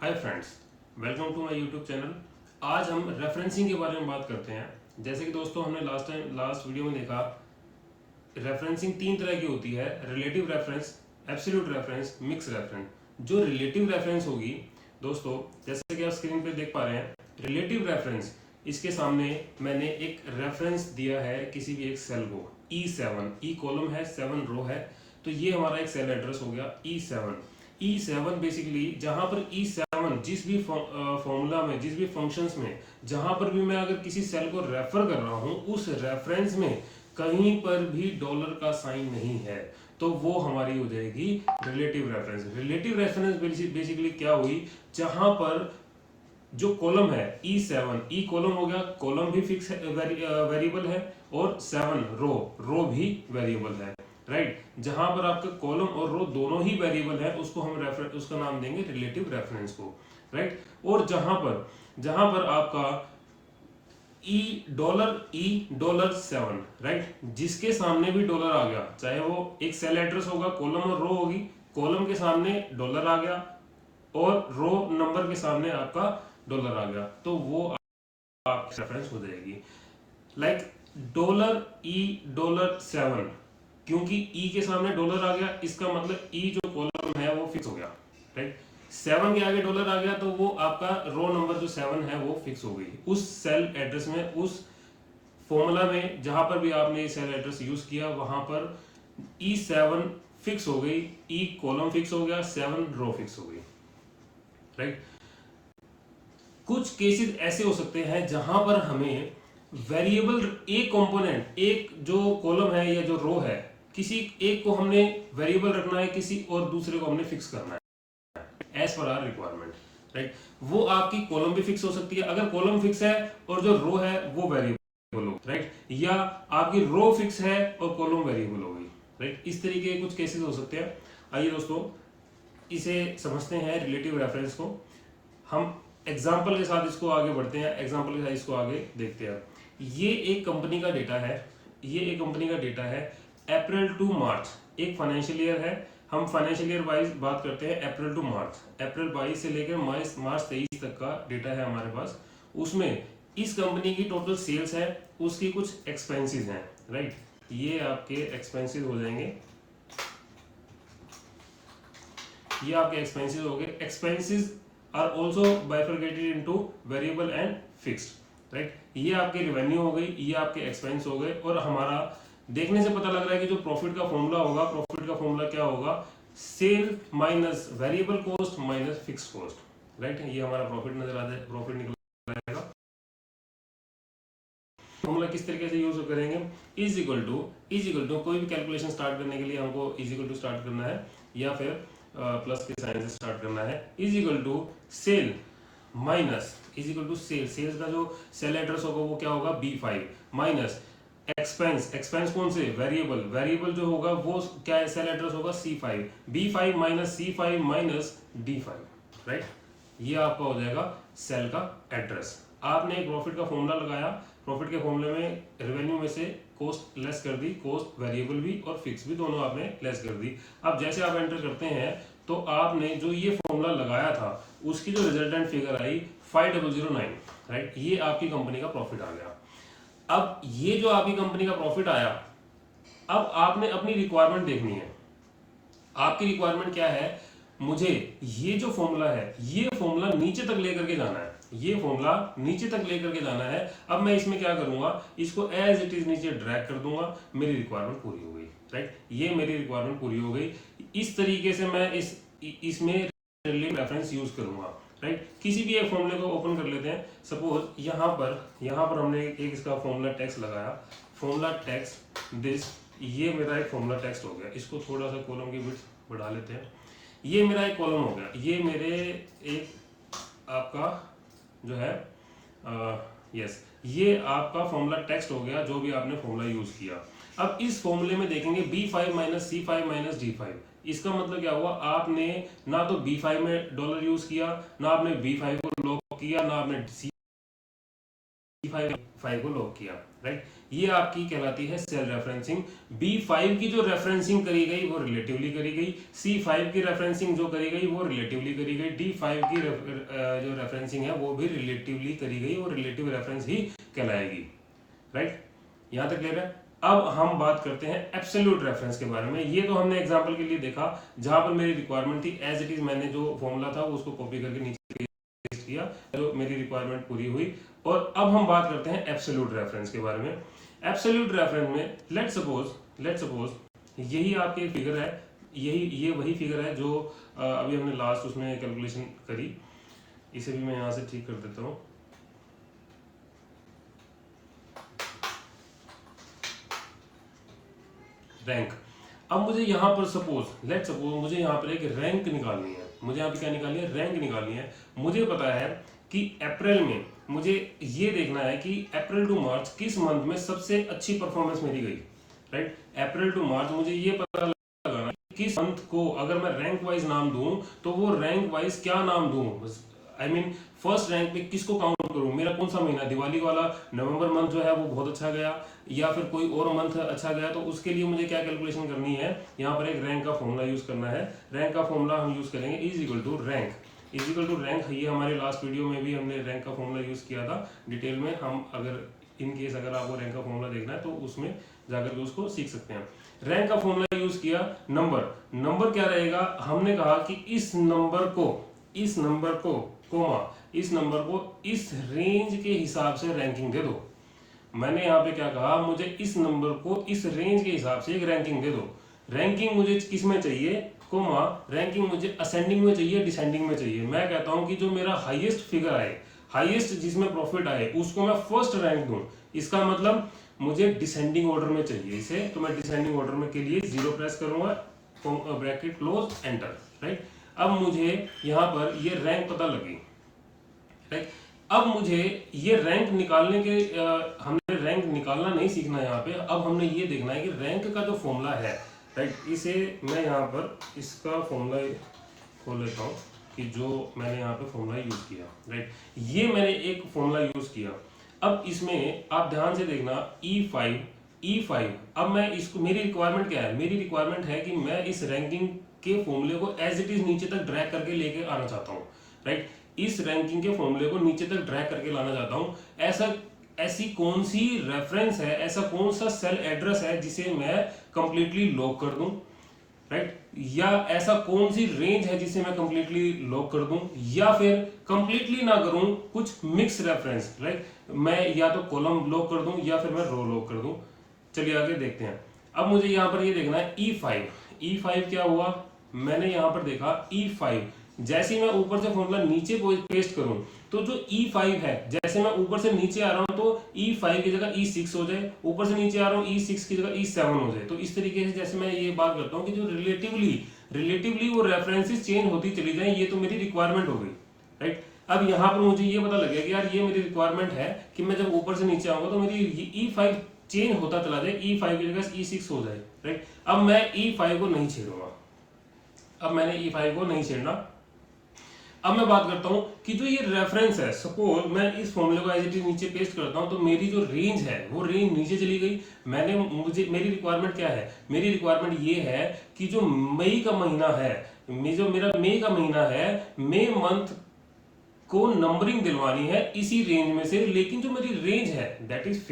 Hi friends, welcome to my YouTube channel. आज हम referencing के बारे में बात करते हैं। जैसे कि दोस्तों हमने लास्ट वीडियो में देखा, रेफरेंसिंग तीन तरह की होती है: relative reference, absolute reference, mix reference. जो रिलेटिव रेफरेंस होगी दोस्तों, जैसे कि आप स्क्रीन पे देख पा रहे हैं, रिलेटिव रेफरेंस, इसके सामने मैंने एक रेफरेंस दिया है किसी भी एक सेल को, E7, ई कॉलम है, 7 रो है, तो ये हमारा एक सेल एड्रेस हो गया E7। E7 बेसिकली जहां पर E7 जिस भी फॉर्मूला में, जिस भी फंक्शंस में, जहां पर भी मैं अगर किसी सेल को रेफर कर रहा हूं, उस रेफरेंस में कहीं पर भी डॉलर का साइन नहीं है, तो वो हमारी हो जाएगी relative reference. Relative reference basically क्या हुई, जहां पर जो कॉलम है E7, ई कॉलम हो गया, कॉलम भी फिक्स वेरिएबल है, और 7 रो भी वेरिएबल है, राइट। जहां पर आपका कॉलम और रो दोनों ही वेरिएबल है, उसको हम उसका नाम देंगे रिलेटिव रेफरेंस को, राइट। और जहां पर आपका $7, राइट, जिसके सामने भी डॉलर आ गया, चाहे वो एक सेल एड्रेस होगा, कॉलम और रो होगी, कॉलम के सामने डॉलर आ गया और रो नंबर के सामने आपका डॉलर आ गया, तो वो आपकी रेफरेंस हो जाएगी। लाइक $7, क्योंकि ई के सामने डॉलर आ गया, इसका मतलब ई जो कॉलम है वो फिक्स हो गया, राइट। 7 के आगे डॉलर आ गया, तो वो आपका रो नंबर जो 7 है वो फिक्स हो गई उस सेल एड्रेस में, उस फॉर्मूला में जहां पर भी आपने सेल एड्रेस यूज किया, वहां पर E7 फिक्स हो गई, ई कॉलम फिक्स हो गया, 7 रो फिक्स हो गई, राइट। कुछ केसेस ऐसे हो सकते हैं जहां पर हमें वेरिएबल एक कंपोनेंट, एक जो कॉलम है या जो रो है, किसी एक को हमने वेरिएबल रखना है, किसी और दूसरे को हमने फिक्स करना है as per are requirement, right. वो आपकी कॉलम भी फिक्स हो सकती है, अगर कॉलम फिक्स है और जो रो है वो वेरिएबल हो, राइट, या आपकी रो फिक्स है और कॉलम वेरिएबल हो गई, राइट। इस तरीके के कुछ केसेस हो सकते हैं। आइए दोस्तों, इसे समझते हैं रिलेटिव रेफरेंस को। हम एग्जाम्पल के साथ इसको आगे बढ़ते हैं, एग्जाम्पल के साथ इसको आगे देखते हैं। ये एक कंपनी का डेटा है, ये एक कंपनी का डेटा है अप्रैल टू मार्च, एक फाइनेंशियल ईयर है। हम फाइनेंशियल ईयर वाइज बात करते हैं, अप्रैल टू मार्च, अप्रैल 22 से लेकर मार्च 23 तक का डेटा है हमारे पास। उसमें इस कंपनी की टोटल सेल्स है, उसकी कुछ एक्सपेंसेस हैं, राइट। ये आपके एक्सपेंसेस हो जाएंगे, ये आपके एक्सपेंसेस हो गए। Expenses are also bifurcated into variable and fixed, right. ये आपकी रेवेन्यू हो गई, ये आपके एक्सपेंस हो गए, और हमारा देखने से पता लग रहा है कि जो प्रॉफिट का फॉर्मूला होगा, प्रॉफिट का फॉर्मूला क्या होगा, sale minus variable cost minus fix cost, right. ये हमारा प्रॉफिट नजर आ जाए, प्रॉफिट निकल आएगा। फॉर्मूला किस तरीके से यूज करेंगे, इज इक्वल टू कोई भी कैलकुलेशन स्टार्ट करने के लिए हमको इज इक्वल टू स्टार्ट करना है, या फिर प्लस के साइन से स्टार्ट करना है। Is equal to sale minus, is equal to sale, sales का जो सेल एड्रेस होगा वो क्या होगा, B5, माइनस एक्सपेंस, एक्सपेंस कौन से, वेरिएबल, वेरिएबल जो होगा वो क्या सेल एड्रेस होगा, C5, B5 minus C5 minus D5, right. ये आपका हो जाएगा सेल का एड्रेस। आपने एक प्रॉफिट का फॉर्मूला लगाया, प्रॉफिट के फॉर्मूले में रेवेन्यू में से कॉस्ट लेस कर दी, कॉस्ट वेरिएबल भी और फिक्स भी दोनों आपने लेस कर दी। अब जैसे आप एंटर करते हैं, तो आपने जो ये फॉर्मूला लगाया था उसकी जो रिजल्टेंट फिगर आई 5009, राइट, ये आपकी कंपनी का प्रॉफिट आ गया। अब ये जो आपकी कंपनी का प्रॉफिट आया, अब आपने अपनी रिक्वायरमेंट देखनी है। आपकी रिक्वायरमेंट क्या है, मुझे ये जो फॉर्मूला है, ये फॉर्मूला नीचे तक लेकर के जाना है, ये फॉर्मूला नीचे तक लेकर के जाना है। अब मैं इसमें क्या करूंगा, इसको एज इट इज नीचे ड्रैग कर दूंगा, मेरी रिक्वायरमेंट पूरी हो गई, राइट। ये मेरी रिक्वायरमेंट पूरी हो गई। इस तरीके से मैं इसमें रेफरेंस यूज करूंगा, राइट। किसी भी एक फॉर्मूले को ओपन कर लेते हैं। सपोज यहाँ पर हमने एक इसका फॉर्मूला टेक्स्ट लगाया, फॉर्मूला टेक्स्ट दिस, ये मेरा एक फॉर्मूला टेक्स्ट हो गया। इसको थोड़ा सा कॉलम की विड्थ बढ़ा लेते हैं। ये मेरा एक कॉलम हो गया, ये मेरे एक आपका जो है यस, ये आपका फॉर्मूला टेक्स्ट हो गया, जो भी आपने फॉर्मूला यूज किया। अब इस फॉर्मूले में देखेंगे B5 minus C5 minus D5, इसका मतलब क्या हुआ, आपने ना तो B5 में डॉलर यूज किया, ना आपने B5 को लॉक किया, ना आपने C5 C5 को लॉक किया, राइट। ये आपकी कहलाती है सेल रेफरेंसिंग। B5 की जो रेफरेंसिंग करी गई वो रिलेटिवली करी गई, C5 की रेफरेंसिंग जो करी गई वो रिलेटिवली करी गई, D5 की जो रेफरेंसिंग है वो भी रिलेटिवली करी गई और रिलेटिव रेफरेंस ही कहलाएगी, राइट। यहां तक क्लियर है। अब हम बात करते हैं एब्सोल्यूट रेफरेंस के बारे में। ये तो हमने एग्जांपल के लिए देखा, जहां पर मेरी रिक्वायरमेंट थी एज इट इज मैंने जो फॉर्मूला था उसको कॉपी करके नीचे पेस्ट किया, जो मेरी रिक्वायरमेंट पूरी हुई। और अब हम बात करते हैं एब्सोल्यूट रेफरेंस के बारे में। एब्सोल्यूट रेफरेंस में लेट सपोज यही आपकी फिगर है, ये वही फिगर है जो अभी हमने लास्ट उसमें कैलकुलेशन करी। इसे भी मैं यहां से ठीक कर देता हूं। रैंक। अब मुझे यहाँ पर सपोज मुझे यहाँ पर एक रैंक निकालनी है। मुझे यहाँ पे क्या निकालनी है? रैंक निकालनी है। मुझे पता है कि अप्रैल में मुझे ये देखना है कि अप्रैल टू मार्च किस मंथ में सबसे अच्छी परफॉर्मेंस मेरी गई, राइट। अप्रैल टू मार्च मुझे ये पता लगाना किस मंथ को अगर मैं रैंक वाइज नाम दूं तो वो रैंक वाइज क्या नाम दूं, आई मीन फर्स्ट रैंक पे किसको काउंट करूं। मेरा कौन सा महीना, दिवाली वाला नवंबर मंथ जो है वो बहुत अच्छा गया, या फिर कोई और मंथ अच्छा गया, तो उसके लिए मुझे क्या कैलकुलेशन करनी है? यहाँ पर एक रैंक का फॉर्मूला यूज करना है। रैंक का फॉर्मूला हम यूज करेंगे इज इक्वल टू रैंक। ये हमारे लास्ट वीडियो में भी हमने रैंक का फॉर्मूला यूज किया था डिटेल में। हम अगर इन केस अगर आपको रैंक का फॉर्मूला देखना है तो उसमें जाकर के उसको सीख सकते हैं। रैंक का फॉर्मूला यूज किया। नंबर क्या रहेगा? हमने कहा कि इस नंबर को इस रेंज के हिसाब से रैंकिंग दे दो। मैंने यहाँ पे क्या कहा? मुझे इस नंबर को इस रेंज के हिसाब से एक रैंकिंग दे दो। रैंकिंग मुझे किस में चाहिए? रैंकिंग मुझे असेंडिंग में चाहिए, डिसेंडिंग में चाहिए। मैं कहता हूं कि जो मेरा हाईएस्ट फिगर आए, हाईएस्ट जिसमें प्रॉफिट आए, उसको मैं फर्स्ट रैंक दूं। इसका मतलब मुझे डिसेंडिंग ऑर्डर में चाहिए इसे, तो मैं डिसेंडिंग ऑर्डर में के लिए 0 प्रेस करूंगा, ब्रैकेट क्लोज, एंटर, राइट। अब मुझे यहाँ पर ये रैंक पता लगी, राइट। अब मुझे ये रैंक निकालने के हमने रैंक निकालना नहीं सीखना यहाँ पे। अब हमने ये देखना है कि रैंक का जो फॉर्मूला है, राइट, इसे मैं यहाँ पर इसका फॉर्मूला खोल लेता हूँ कि जो मैंने यहाँ पे फॉर्मूला यूज किया, राइट। ये मैंने एक फॉर्मूला यूज किया। अब इसमें आप ध्यान से देखना, E5। अब मैं इसको, मेरी रिक्वायरमेंट क्या है? मेरी रिक्वायरमेंट है कि मैं इस रैंकिंग के फॉर्मूले को एज इट इज नीचे तक ड्रैग करके लेके आना चाहता हूँ, राइट। इस रैंकिंग के फॉर्मूले को नीचे तक ड्रैग करके लाना चाहता हूं। ऐसी कौन सी रेफरेंस है, ऐसा कौन सा सेल एड्रेस है जिसे मैं कंप्लीटली लॉक कर दूं, राइट। या ऐसा कौन सी रेंज है जिसे मैं कंप्लीटली लॉक कर दूं, या फिर कंप्लीटली ना करूं, कुछ मिक्स रेफरेंस, राइट। मैं या तो कॉलम लॉक कर दूं या फिर मैं रो लॉक कर दूं। चलिए आगे देखते हैं। अब मुझे यहां पर ये देखना है E5 क्या हुआ? मैंने यहां पर देखा E5, जैसे ही मैं ऊपर से फॉर्मूला नीचे पेस्ट करूं तो जो E5 है, जैसे मैं ऊपर से नीचे आ रहा हूं तो E5 की जगह E6 हो जाए, ऊपर से नीचे आ रहा हूं E6 की जगह E7 हो जाए। तो इस तरीके से जैसे मैं ये बात करता हूं कि जो रिलेटिवली वो रेफरेंसेस चेंज होती चली जाए, ये तो मेरी रिक्वायरमेंट हो गई, राइट। अब यहाँ पर मुझे ये पता लग गया कि यार ये मेरी रिक्वायरमेंट है कि मैं जब ऊपर से नीचे आऊंगा तो मेरी E5 चेंज होता चला जाए, E5 की जगह E6 हो जाए, राइट। अब मैं E5 को नहीं छेड़ूंगा, अब मैंने E5 को नहीं छेड़ना। अब मैं बात करता हूं कि जो ये रेफरेंस है, सपोज मैं इस फॉर्मूले को एज इट इज नीचे पेस्ट करता हूं तो मेरी जो रेंज है वो रेंज नीचे चली गई। मेरी रिक्वायरमेंट क्या है? मेरी रिक्वायरमेंट ये है कि जो मई का महीना है, जो मेरा मई का महीना है, मई मंथ को नंबरिंग दिलवानी है इसी रेंज में से, लेकिन जो मेरी रेंज है दैट इज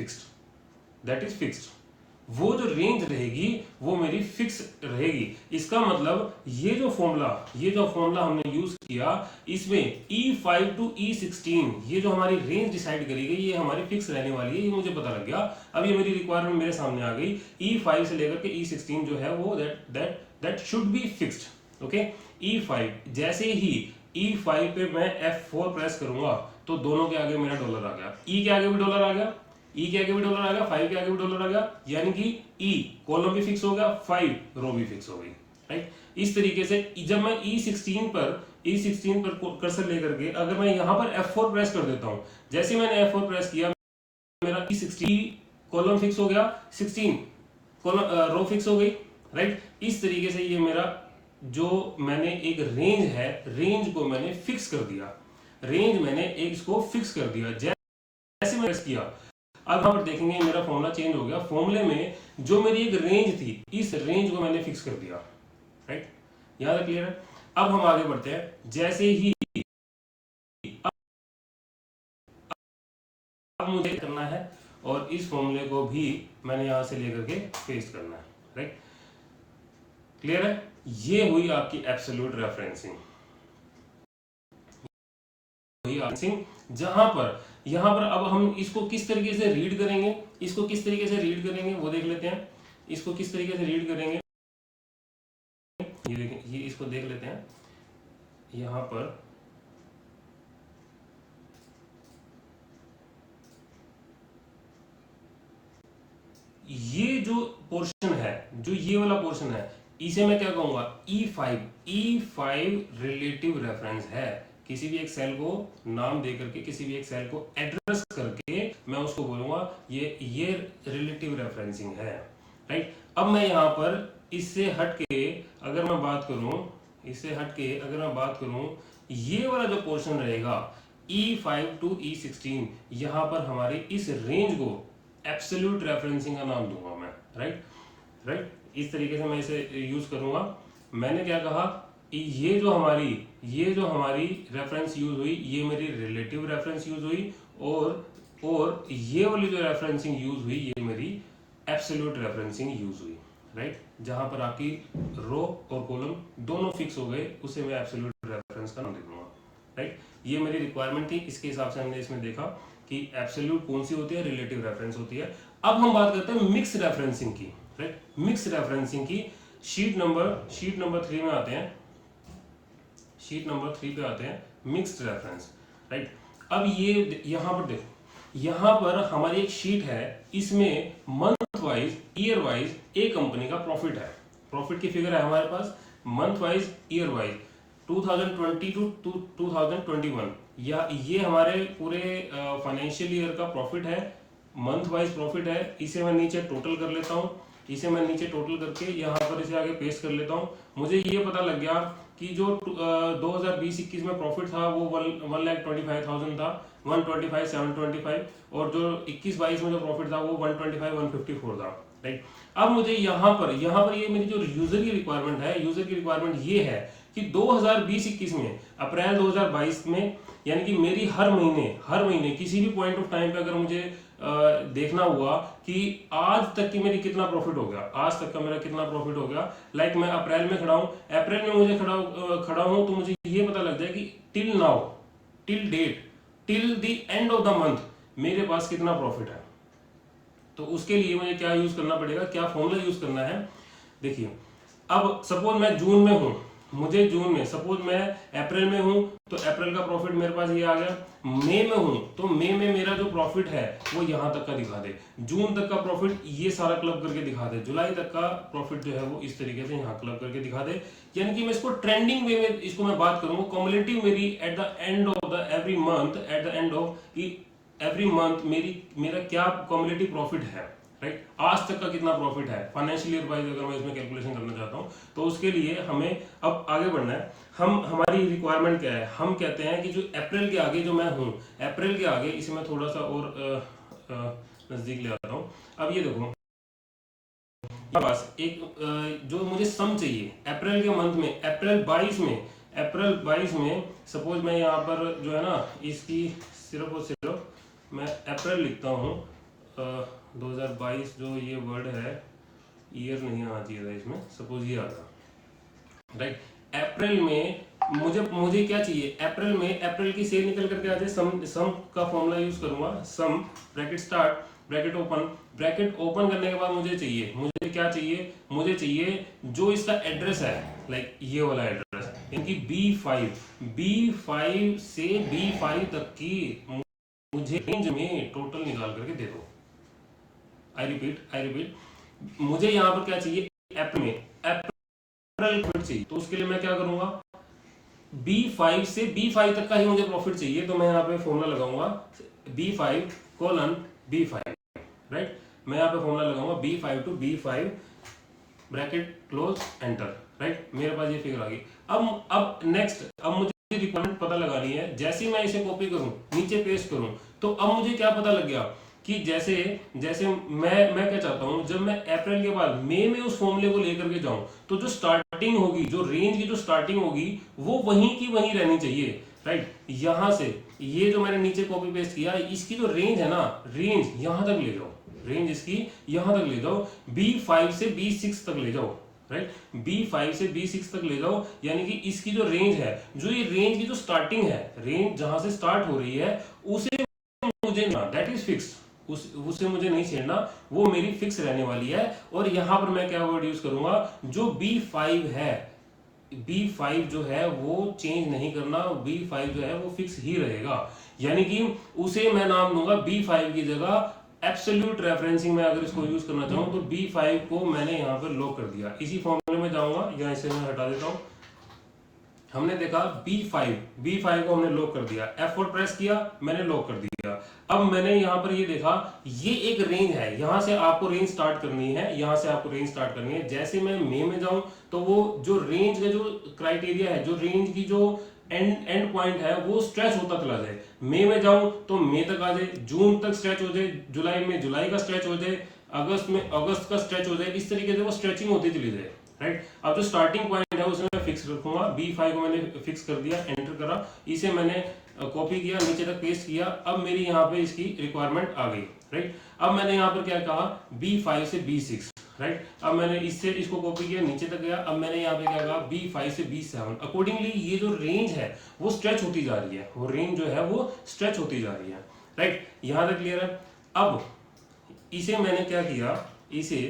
फिक्स्ड। वो जो रेंज रहेगी वो मेरी फिक्स रहेगी। इसका मतलब ये जो फॉर्मूला हमने यूज किया, इसमें E5 टू E16 ये जो हमारी रेंज डिसाइड करी गई, ये हमारी फिक्स रहने वाली है, ये मुझे पता लग गया। अब ये मेरी रिक्वायरमेंट मेरे सामने आ गई। E5 से लेकर के E16 जो है वो that should be fixed, okay. E5 जैसे ही E5 पे मैं F4 प्रेस करूंगा तो दोनों के आगे मेरा डॉलर आ गया, E के आगे भी डॉलर आ गया, E के आगे भी डॉलर आ गया, 5 के आगे भी डॉलर आ गया, यानी कि E कॉलम भी फिक्स हो गया, 5 रो भी फिक्स हो गई, राइट। इस तरीके से जब मैं E16 पर कर्सर लेकर के अगर मैं यहां पर F4 प्रेस कर देता हूं, जैसे मैंने F4 प्रेस किया मेरा E16 कॉलम फिक्स हो गया, 16 कॉलम रो फिक्स हो गई, राइट। इस तरीके से ये मेरा जो मैंने एक रेंज है, रेंज को मैंने फिक्स कर दिया, जैसे प्रेस किया, अब यहाँ पर देखेंगे मेरा फॉर्मूला चेंज हो गया। फॉर्मूले में जो मेरी एक रेंज थी, इस रेंज को मैंने फिक्स कर दिया, राइट। यहाँ तक क्लियर है। अब हम आगे बढ़ते हैं। जैसे ही अब मुझे करना है और इस फॉर्मूले को भी मैंने यहां से लेकर के पेस्ट करना है, राइट। क्लियर है। ये हुई आपकी एब्सोल्यूट रेफरेंसिंग, जहां पर यहां पर अब हम इसको किस तरीके से रीड करेंगे, इसको किस तरीके से रीड करेंगे वो देख लेते हैं। इसको किस तरीके से रीड करेंगे ये देखें, ये इसको देख लेते हैं। यहां पर ये जो पोर्शन है, जो ये वाला पोर्शन है, इसे मैं क्या कहूंगा, E5 रिलेटिव रेफरेंस है। किसी भी एक सेल को नाम दे करके, किसी भी एक सेल को एड्रेस करके मैं उसको बोलूंगा ये रिलेटिव रेफरेंसिंग है, राइट। अब मैं यहाँ पर इससे हटके अगर मैं बात करूं, इससे हटके अगर मैं बात करूं, ये वाला जो पोर्शन रहेगा E5 to E16, यहां पर हमारे इस रेंज को एब्सोल्यूट रेफरेंसिंग का नाम दूंगा मैं, राइट। इस तरीके से मैं इसे यूज करूंगा। मैंने क्या कहा, ये जो हमारी रेफरेंस यूज हुई, ये मेरी रिलेटिव रेफरेंस यूज हुई, और ये वाली जो रेफरेंसिंग यूज हुई, ये मेरी एब्सोल्यूट रेफरेंसिंग यूज हुई, राइट। जहां पर आपकी रो और कॉलम दोनों फिक्स हो गए, उसे मैं एब्सोल्यूट रेफरेंस का नाम दे दूंगा, राइट। ये मेरी रिक्वायरमेंट थी, इसके हिसाब से हमने इसमें देखा कि एब्सोल्यूट कौन सी होती है, रिलेटिव रेफरेंस होती है। अब हम बात करते हैं मिक्स रेफरेंसिंग की, राइट। मिक्स रेफरेंसिंग की शीट नंबर 3 में आते हैं, शीट नंबर 3 पे आते हैं, मिक्स्ड रेफरेंस, राइट। अब ये यहां पर देखो, यहां पर हमारी एक शीट है, इसमें मंथ वाइज, ईयर वाइज एक कंपनी का प्रॉफिट है, प्रॉफिट की फिगर है हमारे पास, month wise, year wise, 2020 to 2021, या ये हमारे पूरे फाइनेंशियल ईयर का प्रॉफिट है, मंथ वाइज प्रॉफिट है। इसे मैं नीचे टोटल कर लेता हूँ, इसे मैं नीचे टोटल करके यहाँ पर इसे आगे पेस्ट कर लेता हूँ। मुझे ये पता लग गया कि जो 2020-21 में प्रॉफिट था वो 1,25,000 था, 125,725, और जो 21-22 में जो प्रॉफिट था वो 125,154 था, राइट। अब मुझे यहाँ पर ये मेरी जो यूजर की रिक्वायरमेंट है, यूजर की रिक्वायरमेंट ये है कि 2020-21 में, अप्रैल 2022 में, यानी कि मेरी हर महीने किसी भी पॉइंट ऑफ टाइम पे अगर मुझे देखना हुआ कि आज तक की मेरी कितना प्रॉफिट हो गया, आज तक का मेरा कितना प्रॉफिट हो गया। लाइक मैं अप्रैल में खड़ा हूं, अप्रैल में मुझे खड़ा हूं, तो मुझे ये पता लग जाए कि till now, till date, till the end of the month मेरे पास कितना प्रॉफिट है। तो उसके लिए मुझे क्या यूज करना पड़ेगा, क्या फॉर्मूला यूज करना है। देखिए, अब सपोज मैं जून में हूं, मुझे जून में, सपोज मैं अप्रैल में हूं तो अप्रैल का प्रॉफिट मेरे पास ये आ गया। मई में हूं तो मई में मेरा जो प्रॉफिट है वो यहां तक का दिखा दे, जून तक का प्रॉफिट ये सारा क्लब करके दिखा दे, जुलाई तक का प्रॉफिट जो है वो इस तरीके से यहाँ क्लब करके दिखा दे। यानी कि मैं इसको ट्रेंडिंग वे में इसको मैं बात करूंगा, कॉम्युलेटिव मेरी at the end of the every month, at the end of every month मेरा क्या कॉम्युलेटिव प्रॉफिट है, राइट। आज तक का कितना प्रॉफिट है फाइनेंशियल ईयर वाइज, अगर मैं इसमें कैलकुलेशन करना चाहता हूं तो उसके लिए हमें अब आगे बढ़ना है। हमारी रिक्वायरमेंट क्या है, हम कहते हैं कि जो अप्रैल के आगे जो मैं हूं, अप्रैल के आगे, इसे मैं थोड़ा सा और नजदीक ले आता हूं। अब ये देखो, बस एक जो मुझे सम चाहिए अप्रैल के मंथ में, अप्रैल 22 में सपोज मैं यहाँ पर जो है ना, इसकी सिर्फ और सिर्फ मैं अप्रैल लिखता हूँ, 2022 जो ये वर्ड है, ईयर नहीं आना चाहिए था इसमें, सपोज ये आता, राइट। अप्रैल में मुझे क्या चाहिए, अप्रैल में अप्रैल की सेल निकल करके आ जाए, सम का फॉर्मूला यूज करूंगा, सम ब्रैकेट स्टार्ट ब्रैकेट ओपन करने के बाद मुझे क्या चाहिए, मुझे चाहिए जो इसका एड्रेस है, लाइक ये वाला एड्रेस, यानी B5 से B5 तक की मुझे रेंज में टोटल निकाल करके दे दो। आई रिपीट, मुझे यहाँ पर क्या चाहिए, अप्रैल प्रॉफिट चाहिए, तो उसके लिए मैं क्या करूंगा, B5 से B5 तक का ही मुझे प्रॉफिट चाहिए, तो मैं यहाँ पे फॉर्मूला लगाऊंगा B5:B5, राइट। मैं यहाँ पे फॉर्मूला लगाऊंगा B5 to B5 bracket close enter, right. मेरे पास ये फिगर आ गई। अब नेक्स्ट, अब मुझे रिक्वायरमेंट पता लगानी है। जैसे ही मैं इसे कॉपी करूं, नीचे पेस्ट करूं, तो अब मुझे क्या पता लग गया कि जैसे जैसे मैं क्या चाहता हूं, जब मैं अप्रैल के बाद मई में उस फॉर्मूले को लेकर के जाऊं तो जो स्टार्टिंग होगी, जो रेंज की जो स्टार्टिंग होगी वो वहीं की वहीं रहनी चाहिए, राइट। यहां से ये जो मैंने नीचे कॉपी पेस्ट किया, इसकी जो रेंज है ना, रेंज यहां तक ले जाओ, रेंज इसकी यहां तक ले जाओ, B5 से B6 तक ले जाओ, राइट। B5 से B6 तक ले जाओ, यानी कि इसकी जो रेंज है, जो ये रेंज की जो स्टार्टिंग है, रेंज जहां से स्टार्ट हो रही है उसे मुझे दैट इज फिक्स्ड, उसे मुझे नहीं छेड़ना, वो मेरी फिक्स रहने वाली है। और यहां पर मैं क्या वर्ड यूज करूंगा, जो B5 है, B5 जो है वो चेंज नहीं करना, B5 जो है वो फिक्स ही रहेगा, यानी कि उसे मैं नाम दूंगा B5 की जगह एब्सोल्यूट रेफरेंसिंग में अगर इसको यूज करना चाहूं तो B5 को मैंने यहां पर लॉक कर दिया। इसी फॉर्मूले में जाऊंगा, या इसे मैं हटा देता हूं। हमने देखा B5 को हमने लॉक कर दिया, F4 प्रेस किया, मैंने लॉक कर दिया। अब मैंने यहां पर ये देखा, ये एक रेंज है, यहां से आपको रेंज स्टार्ट करनी है, यहां से आपको रेंज स्टार्ट करनी है। जैसे मैं मई में जाऊं तो वो जो रेंज का जो क्राइटेरिया है, जो रेंज की जो एंड पॉइंट है वो स्ट्रेच होता चला जाए। मई में जाऊं तो मई तक आ जाए, जून तक स्ट्रेच हो जाए, जुलाई में जुलाई का स्ट्रेच हो जाए, अगस्त में अगस्त का स्ट्रेच हो जाए, इस तरीके से वो स्ट्रेचिंग होती चली जाए, राइट। अब जो स्टार्टिंग पॉइंट है उसे मैं फिक्स रखूंगा, B5 को मैंने फिक्स कर दिया, एंटर करा, इसे मैंने कॉपी किया, नीचे तक पेस्ट किया। अब मेरी यहाँ पे इसकी रिक्वायरमेंट आ गई, राइट। अब मैंने यहाँ पर क्या कहा, B5 से B6, राइट। अब मैंने इससे इसको कॉपी किया, नीचे तक गया। अब मैंने यहाँ पे क्या कहा, B5 से B7। अकॉर्डिंगली ये जो रेंज है वो स्ट्रेच होती जा रही है, वो रेंज जो है वो स्ट्रेच होती जा रही है, राइट। यहाँ तक क्लियर है। अब इसे मैंने क्या किया, इसे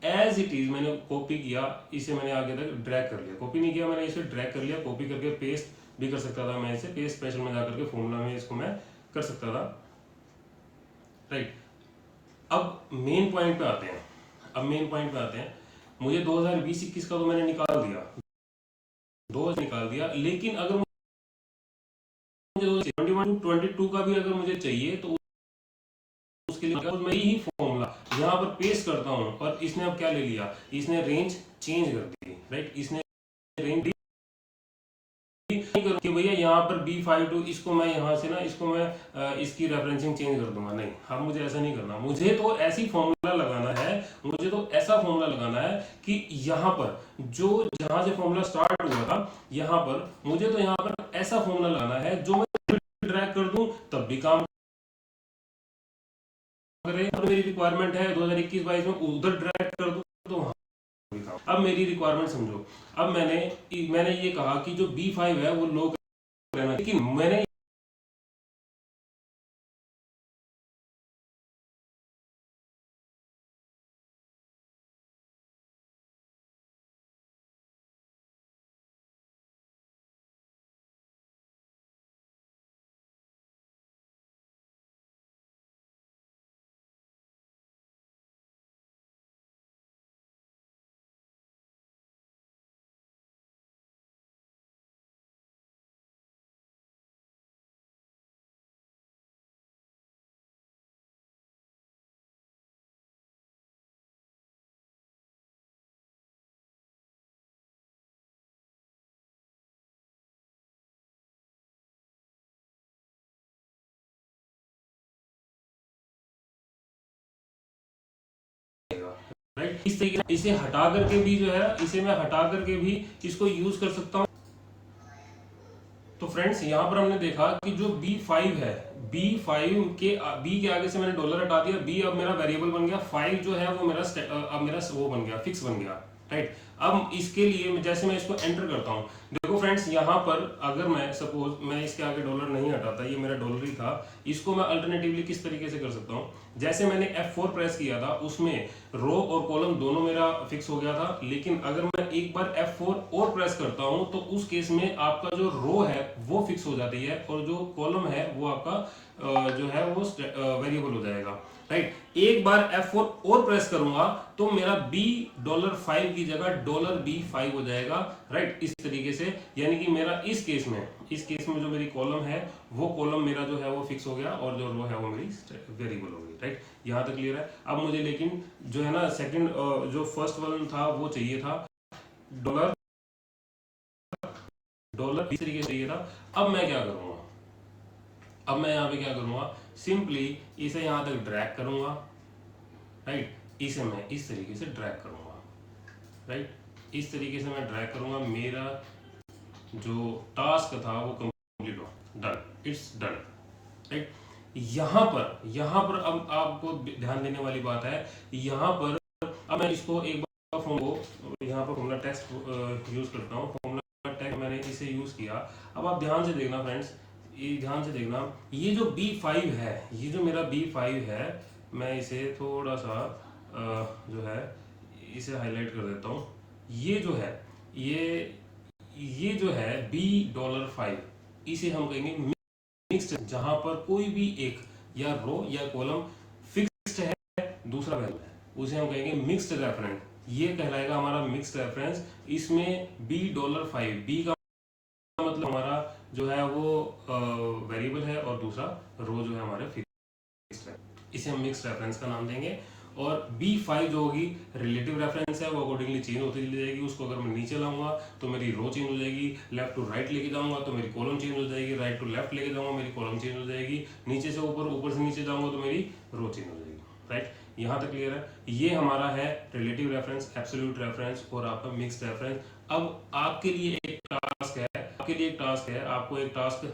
एज इट इज मैंने कॉपी किया, इसे मैंने आगे तक ड्रैग कर लिया, कॉपी नहीं किया मैंने, इसे ड्रैग कर लिया, कॉपी करके पेस्ट भी कर सकता था मैं, इसे पेस्ट स्पेशल में जाकर के फॉर्मूला में इसको मैं कर सकता था, राइट। अब मेन पॉइंट पे आते हैं, मुझे 2020-21 का तो मैंने निकाल दिया, 2000 निकाल दिया, लेकिन अगर मुझे 2021-22 का भी अगर मुझे चाहिए तो उसके लिए मैं यही फॉर्मूला यहाँ पर पेस्ट करता हूँ। और इसने अब क्या ले लिया, इसने रेंज चेंज कर दी, राइट। इसने रेंज कि भैया यहाँ पर B5 इसको मैं यहाँ से ना, इसको मैं इसकी रेफरेंसिंग चेंज कर दूंगा, नहीं, अब मुझे ऐसा नहीं करना। मुझे तो ऐसी फॉर्मूला लगाना है, मुझे तो ऐसा फॉर्मूला लगाना है कि यहाँ पर जो जहां से फॉर्मूला स्टार्ट हुआ था, यहाँ पर मुझे तो यहाँ पर ऐसा फॉर्मूला लगाना है जो मैं ड्रैग कर दूं तब भी काम करे। मेरी रिक्वायरमेंट है 2021-22 में उधर ड्रैग कर दूं तो वहां। अब मेरी रिक्वायरमेंट समझो, अब मैंने ये कहा कि जो B5 है वो लो रहना, लेकिन मैंने राइट, इस तरीके से इसे हटा करके भी जो है, इसे मैं हटा करके भी इसको यूज कर सकता हूँ। तो फ्रेंड्स यहाँ पर हमने देखा कि जो B5 है, B के आगे से मैंने डॉलर हटा दिया, B अब मेरा वेरिएबल बन गया, 5 जो है वो मेरा अब मेरा वो बन गया, फिक्स बन गया, राइट। अब इसके लिए जैसे मैं इसको एंटर करता हूँ, देखो फ्रेंड्स यहाँ पर अगर मैं सपोज मैं इसके आगे डॉलर नहीं हटाता, ये मेरा डॉलर ही था, इसको मैं अल्टरनेटिवली किस तरीके से कर सकता हूँ, जैसे मैंने F4 प्रेस किया था उसमें रो और कॉलम दोनों मेरा फिक्स हो गया था, लेकिन अगर मैं एक बार F4 और प्रेस करता हूं तो उस केस में आपका जो रो है वो फिक्स हो जाती है और जो कॉलम है वो आपका जो है वो वेरिएबल हो जाएगा, राइट। एक बार F4 और प्रेस करूंगा तो मेरा $5 की जगह $B5 हो जाएगा, राइट, इस तरीके से। यानी कि मेरा इस केस में जो मेरी कॉलम है वो कॉलम मेरा जो है वो फिक्स हो गया और जो रो है वो मेरी वेरिएबल हो गई, राइट। यहाँ तक क्लियर है। अब मुझे लेकिन जो है ना सेकंड जो फर्स्ट वन था वो चाहिए था, डॉलर इस तरीके से चाहिए था। अब मैं क्या करूंगा, अब मैं यहाँ पे क्या करूँगा, सिंपली इसे यहाँ तक ड्रैग करूँगा, राइट, इसे मैं इस तरीके से ड्रैग करूँगा, राइट, इस तरीके से मैं ड्रैग करूँगा, मेरा जो टास्क था वो कंप्लीट हो, डन, इट्स डन, राइट। यहाँ पर अब आपको ध्यान देने वाली बात है, यहाँ पर अब मैं इसको एक बार यहाँ पर फॉर्मूला टेक्स्ट यूज करता हूँ, फॉर्मूला टेक्स्ट मैंने इसे यूज किया। अब आप ध्यान से देखना फ्रेंड्स, ये ध्यान से देखना, ये जो B5 है, ये जो मेरा B5 है, मैं इसे थोड़ा सा जो है इसे हाईलाइट कर देता हूँ। ये जो है ये जो है $5, इसे हम कहेंगे मिक्स्ड, जहां पर कोई भी एक या रो या कॉलम फिक्स्ड है, दूसरा वैल्यू है, उसे हम कहेंगे मिक्स्ड रेफरेंस। ये कहलाएगा हमारा मिक्स्ड रेफरेंस। इसमें $5, बी का मतलब हमारा जो है वो वेरिएबल है और दूसरा रो जो है हमारे फिक्स्ड है, इसे हम मिक्स्ड रेफरेंस का नाम देंगे। और B5 जो होगी रिलेटिव रेफरेंस है, वो अकॉर्डिंगली चेंज होती चली जाएगी। उसको अगर मैं नीचे लाऊंगा तो मेरी रो चेंज हो जाएगी, लेफ्ट टू राइट लेके जाऊंगा तो मेरी कॉलम चेंज हो जाएगी, राइट टू लेफ्ट लेके जाऊंगा मेरी कॉलम चेंज हो जाएगी, नीचे से ऊपर, ऊपर से नीचे जाऊंगा तो मेरी रो चेंज हो जाएगी, राइट। यहाँ तक क्लियर है? ये हमारा है रिलेटिव रेफरेंस, एब्सोल्यूट रेफरेंस और आपका मिक्स्ड रेफरेंस। अब आपके लिए एक टास्क है, आपको एक टास्क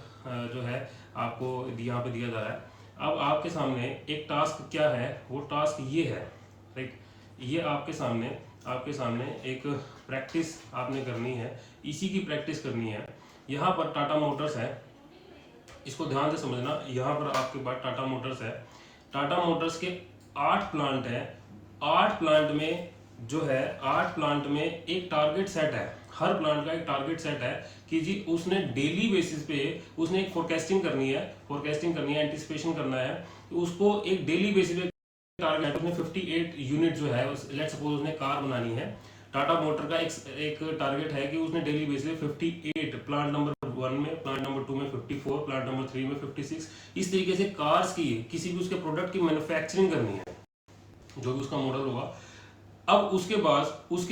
जो है आपको यहाँ पे दिया जा रहा है। अब आपके सामने एक टास्क क्या है, वो टास्क ये है, राइट। ये आपके सामने एक प्रैक्टिस आपने करनी है, इसी की प्रैक्टिस करनी है। यहाँ पर टाटा मोटर्स है, इसको ध्यान से समझना। यहाँ पर आपके पास टाटा मोटर्स है, टाटा मोटर्स के 8 प्लांट है। 8 प्लांट में जो है 8 प्लांट में एक टारगेट सेट है, हर प्लांट का एक टारगेट सेट है कि जी उसने डेली बेसिस पे उसने एक फोरकास्टिंग करनी है, एंटिसिपेशन करना है। तो उसको एक डेली बेसिस पे टारगेट, उसने 58 यूनिट जो है, लेट्स सपोज उसने कार बनानी है। टाटा मोटर का एक टारगेट है कि उसने डेली बेसिस पे 58, प्लांट नंबर 1 में, प्लांट नंबर 2 में 54, प्लांट नंबर 3 में 56, इस तरीके से कार्स की किसी भी उसके प्रोडक्ट की मैन्युफैक्चरिंग करनी है, जो भी उसका मॉडल होगा। अब उसके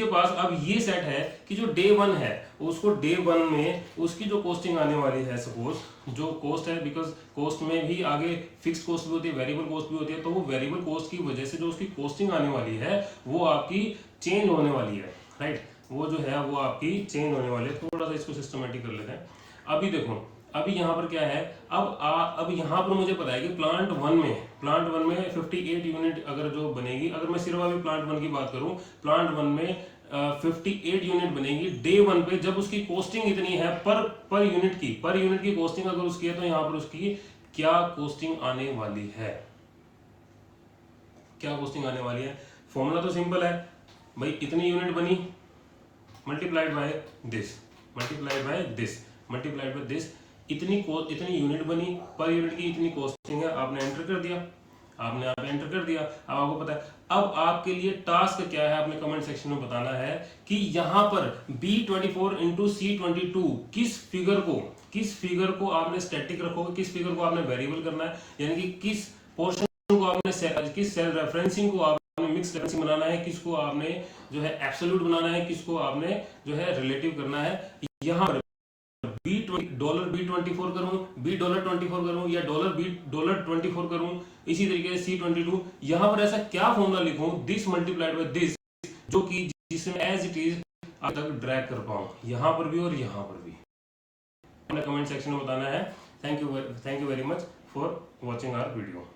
पास अब ये सेट है कि जो डे 1 है, उसको डे 1 में उसकी जो कॉस्टिंग आने वाली है, सपोज जो कॉस्ट है, बिकॉज कॉस्ट में भी आगे फिक्स्ड कॉस्ट भी होती है, वेरिएबल कॉस्ट भी होती है, तो वो वेरिएबल कॉस्ट की वजह से जो उसकी कॉस्टिंग आने वाली है वो आपकी चेंज होने वाली है, राइट। वो जो है वो आपकी चेंज होने वाली है। थोड़ा सा इसको सिस्टमेटिक कर लेते हैं। अभी देखो, अभी यहाँ पर क्या है, अब यहाँ पर मुझे पता है कि प्लांट वन में 58 यूनिट अगर जो बनेगी, अगर मैं सिर्फ अभी प्लांट 1 की बात करूँ, प्लांट 1 में 58 यूनिट बनेगी डे 1 पे, जब उसकी कॉस्टिंग इतनी है पर यूनिट की कॉस्टिंग अगर उसकी है, तो यहाँ पर उसकी क्या कॉस्टिंग आने वाली है, फॉर्मूला तो सिंपल है भाई, इतनी यूनिट बनी मल्टीप्लाइड बाय दिस, इतनी यूनिट बनी, पर यूनिट की इतनी कॉस्टिंग है, आपने एंटर कर दिया, अब आपको पता है। अब आपके लिए टास्क क्या है, आपने कमेंट सेक्शन में बताना है कि यहाँ पर B24 इंटू C22 किस फिगर को आपने स्टैटिक रखोगे, किस फिगर को आपने वेरिएबल करना है, यानी कि किस पोर्शन को आपने किस सेल रेफरेंसिंग को आपने मिक्स रेफरेंसिंग बनाना है, किसको आपने जो है एब्सोल्यूट बनाना है, किसको आपने जो है रिलेटिव करना है। यहाँ पर $B24 करूं, $24 करूं या $24 करूं, इसी तरीके से C22, यहां पर ऐसा क्या फॉर्मूला लिखूं, दिस मल्टीप्लाइड बाय दिस, जो कि जिसमें एज इट इज आगे तक ड्रैग कर पाऊं, यहां पर भी और यहां पर भी। अपने कमेंट सेक्शन में बताना है। Thank you very much for watching our video.